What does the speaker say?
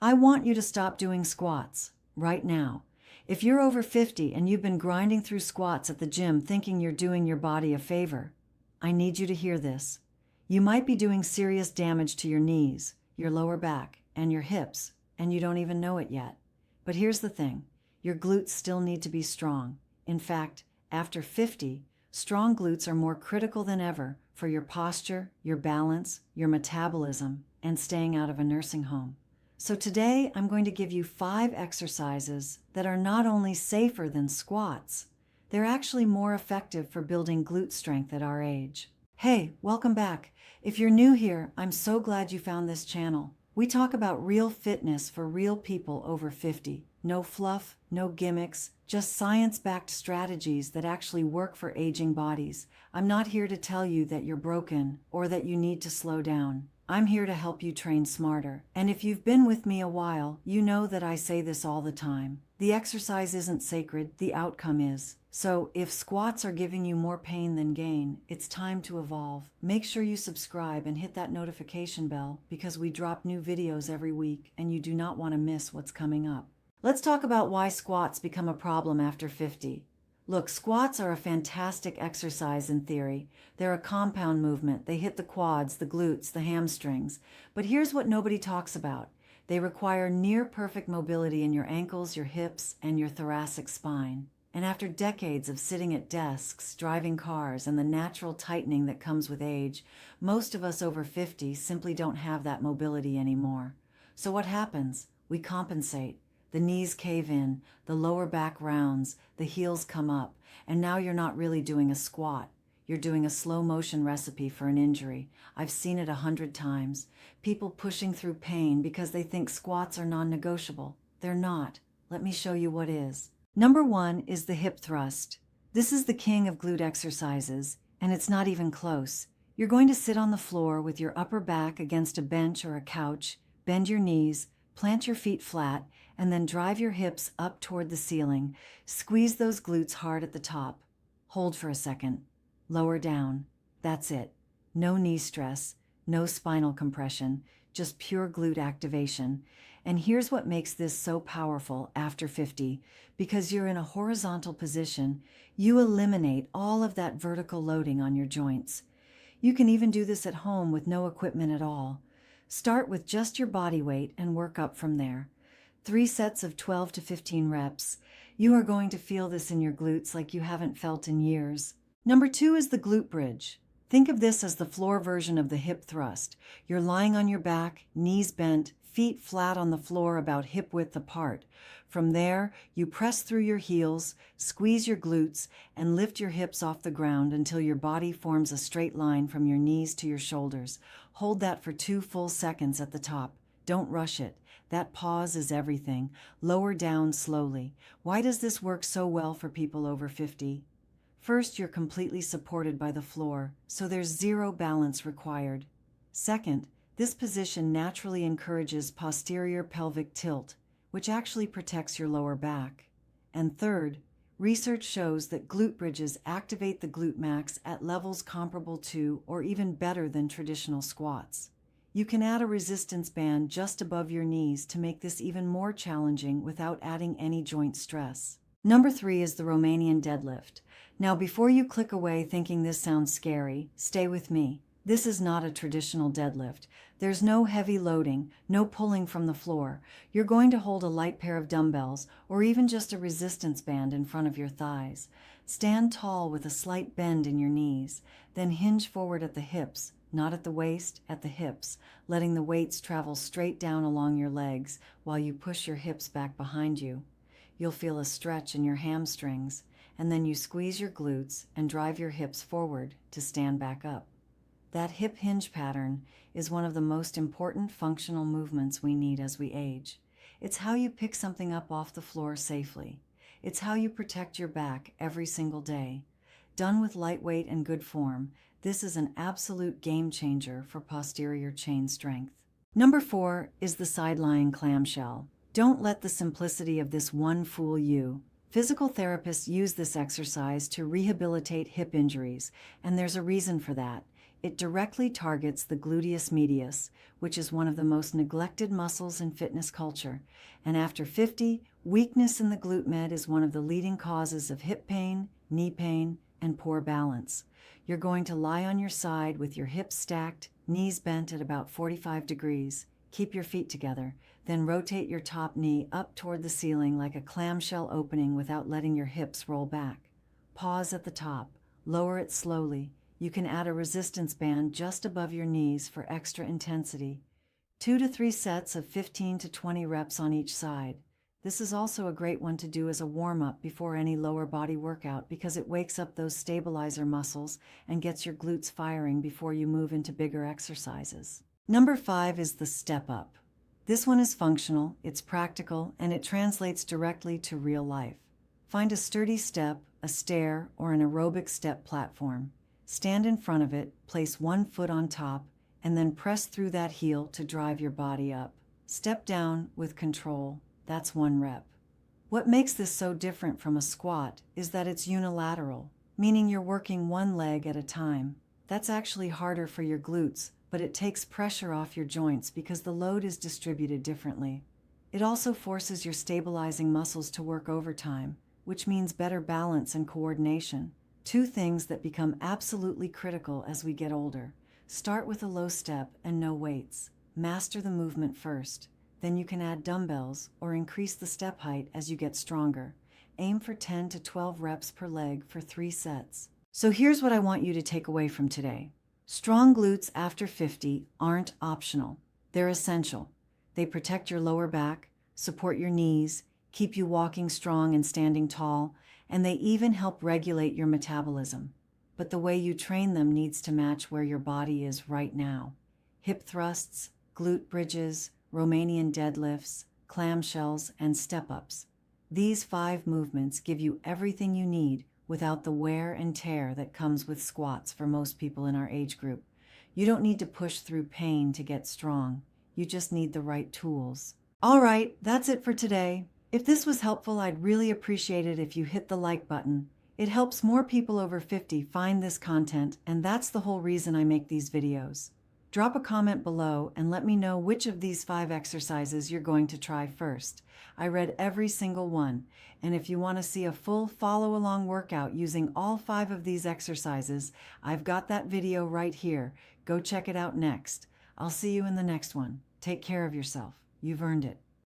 I want you to stop doing squats right now. If you're over 50 and you've been grinding through squats at the gym thinking you're doing your body a favor, I need you to hear this. You might be doing serious damage to your knees, your lower back, and your hips, and you don't even know it yet. But here's the thing, your glutes still need to be strong. In fact, after 50, strong glutes are more critical than ever for your posture, your balance, your metabolism, and staying out of a nursing home. So today, I'm going to give you 5 exercises that are not only safer than squats, they're actually more effective for building glute strength at our age. Hey, welcome back. If you're new here, I'm so glad you found this channel. We talk about real fitness for real people over 50. No fluff, no gimmicks, just science-backed strategies that actually work for aging bodies. I'm not here to tell you that you're broken or that you need to slow down. I'm here to help you train smarter. And if you've been with me a while, you know that I say this all the time. The exercise isn't sacred, the outcome is. So if squats are giving you more pain than gain, it's time to evolve. Make sure you subscribe and hit that notification bell because we drop new videos every week and you do not want to miss what's coming up. Let's talk about why squats become a problem after 50. Look, squats are a fantastic exercise in theory. They're a compound movement. They hit the quads, the glutes, the hamstrings. But here's what nobody talks about. They require near-perfect mobility in your ankles, your hips, and your thoracic spine. And after decades of sitting at desks, driving cars, and the natural tightening that comes with age, most of us over 50 simply don't have that mobility anymore. So what happens? We compensate. The knees cave in, the lower back rounds, the heels come up, and now you're not really doing a squat. You're doing a slow motion recipe for an injury. I've seen it 100 times. People pushing through pain because they think squats are non-negotiable. They're not. Let me show you what is. Number 1 is the hip thrust. This is the king of glute exercises, and it's not even close. You're going to sit on the floor with your upper back against a bench or a couch, bend your knees, plant your feet flat, and then drive your hips up toward the ceiling. Squeeze those glutes hard at the top. Hold for a second. Lower down. That's it. No knee stress, no spinal compression, just pure glute activation. And here's what makes this so powerful after 50. Because you're in a horizontal position, you eliminate all of that vertical loading on your joints. You can even do this at home with no equipment at all. Start with just your body weight and work up from there. 3 sets of 12 to 15 reps. You are going to feel this in your glutes like you haven't felt in years. Number 2 is the glute bridge. Think of this as the floor version of the hip thrust. You're lying on your back, knees bent, feet flat on the floor about hip width apart. From there, you press through your heels, squeeze your glutes, and lift your hips off the ground until your body forms a straight line from your knees to your shoulders. Hold that for 2 full seconds at the top. Don't rush it. That pause is everything. Lower down slowly. Why does this work so well for people over 50? First, you're completely supported by the floor, so there's zero balance required. Second, this position naturally encourages posterior pelvic tilt, which actually protects your lower back. And third, research shows that glute bridges activate the glute max at levels comparable to or even better than traditional squats. You can add a resistance band just above your knees to make this even more challenging without adding any joint stress. Number 3 is the Romanian deadlift. Now, before you click away thinking this sounds scary, stay with me. This is not a traditional deadlift. There's no heavy loading, no pulling from the floor. You're going to hold a light pair of dumbbells or even just a resistance band in front of your thighs. Stand tall with a slight bend in your knees, then hinge forward at the hips, not at the waist, at the hips, letting the weights travel straight down along your legs while you push your hips back behind you. You'll feel a stretch in your hamstrings, and then you squeeze your glutes and drive your hips forward to stand back up. That hip hinge pattern is one of the most important functional movements we need as we age. It's how you pick something up off the floor safely. It's how you protect your back every single day. Done with lightweight and good form, this is an absolute game changer for posterior chain strength. Number 4 is the side-lying clamshell. Don't let the simplicity of this one fool you. Physical therapists use this exercise to rehabilitate hip injuries, and there's a reason for that. It directly targets the gluteus medius, which is one of the most neglected muscles in fitness culture. And after 50, weakness in the glute med is one of the leading causes of hip pain, knee pain, and poor balance. You're going to lie on your side with your hips stacked, knees bent at about 45 degrees. Keep your feet together, then rotate your top knee up toward the ceiling like a clamshell opening without letting your hips roll back. Pause at the top, lower it slowly. You can add a resistance band just above your knees for extra intensity. 2 to 3 sets of 15 to 20 reps on each side. This is also a great one to do as a warm-up before any lower body workout because it wakes up those stabilizer muscles and gets your glutes firing before you move into bigger exercises. Number 5 is the step up. This one is functional, it's practical, and it translates directly to real life. Find a sturdy step, a stair, or an aerobic step platform. Stand in front of it, place one foot on top, and then press through that heel to drive your body up. Step down with control. That's 1 rep. What makes this so different from a squat is that it's unilateral, meaning you're working one leg at a time. That's actually harder for your glutes, but it takes pressure off your joints because the load is distributed differently. It also forces your stabilizing muscles to work overtime, which means better balance and coordination. 2 things that become absolutely critical as we get older. Start with a low step and no weights. Master the movement first. Then you can add dumbbells or increase the step height as you get stronger. Aim for 10 to 12 reps per leg for 3 sets. So here's what I want you to take away from today. Strong glutes after 50 aren't optional. They're essential. They protect your lower back, support your knees, keep you walking strong and standing tall, and they even help regulate your metabolism. But the way you train them needs to match where your body is right now. Hip thrusts, glute bridges, Romanian deadlifts, clamshells, and step-ups. These 5 movements give you everything you need without the wear and tear that comes with squats for most people in our age group. You don't need to push through pain to get strong. You just need the right tools. All right, that's it for today. If this was helpful, I'd really appreciate it if you hit the like button. It helps more people over 50 find this content, and that's the whole reason I make these videos. Drop a comment below and let me know which of these 5 exercises you're going to try first. I read every single one, and if you want to see a full follow-along workout using all 5 of these exercises, I've got that video right here. Go check it out next. I'll see you in the next one. Take care of yourself. You've earned it.